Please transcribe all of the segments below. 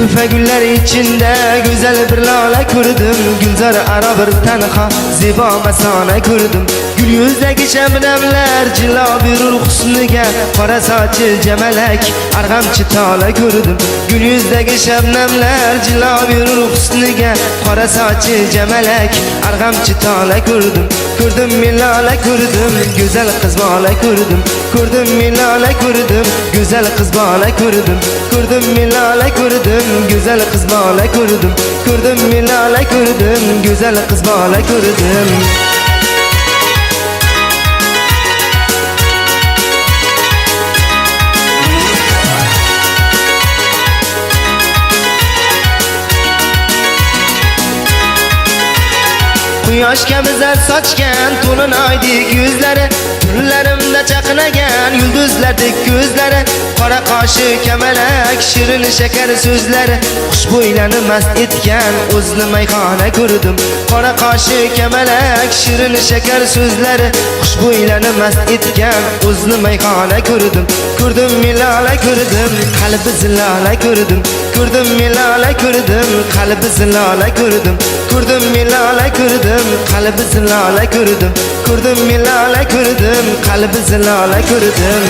Zülfe güller içinde güzel bir lale kurdum. Gülzar ara bir tenha ziba mesane kurdum. Gül yüzdeki şebnemler cila bir husniga, qora saçı cemelek argamçı tala kurdum. Gül yüzdeki şebnemler cila bir husniga, qora saçı cemelek argamçı tala kurdum. Kurdum milale kurdum, güzel kız bala kurdum. Kurdum milale kurdum, güzel kız bala kurdum. Kurdum milale kurdum, güzel kız bala kurdum. Kurdum milale kurdum, güzel kız bala kurdum. Quyosh kabi zar sochgan to'lin oydek yuzlari, tunlarimda chaqnagan yulduzlardek ko'zlari, qora qoshi kamalak shirin shakar so'zlari, xushbo'ylarni mast etgan o'zni mayxona ko'rdim. Qora qoshi kamalak shirin shakar so'zlari, xushbo'ylarni mast etgan o'zni mayxona ko'rdim. Ko'rdim milala ko'rdim, qalbi zilala ko'rdim. Ko'rdim milala ko'rdim, qalbi zilala ko'rdim. Ko'rdim milala ko'rdim, qalbi zilala ko'rdim. Ko'rdim milala ko'rdim, qalbi zilala ko'rdim.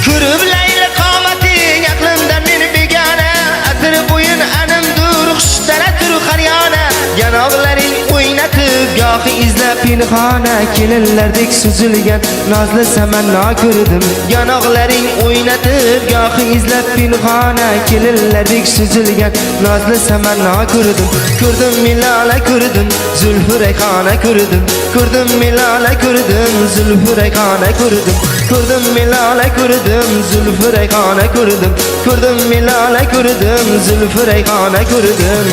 Ko'rib layla qomating aqlimdan meni begona, atir bo'yin animdur xushtara tur qaryona. Yanog'laring o'ynatib gohi izlab pinhona, kelinlardek suzilgan nozli samanno ko'rdim. Yanog'laring o'ynatib gohi izlab pinhona, kelinlardek suzilgan nozli samanno ko'rdim. Ko'rdim milala ko'rdim, zulfi rayhona ko'rdim. Ko'rdim milala ko'rdim, zulfi rayhona ko'rdim. Ko'rdim milala ko'rdim, zulfi rayhona ko'rdim. Ko'rdim milala ko'rdim, zulfi rayhona ko'rdim.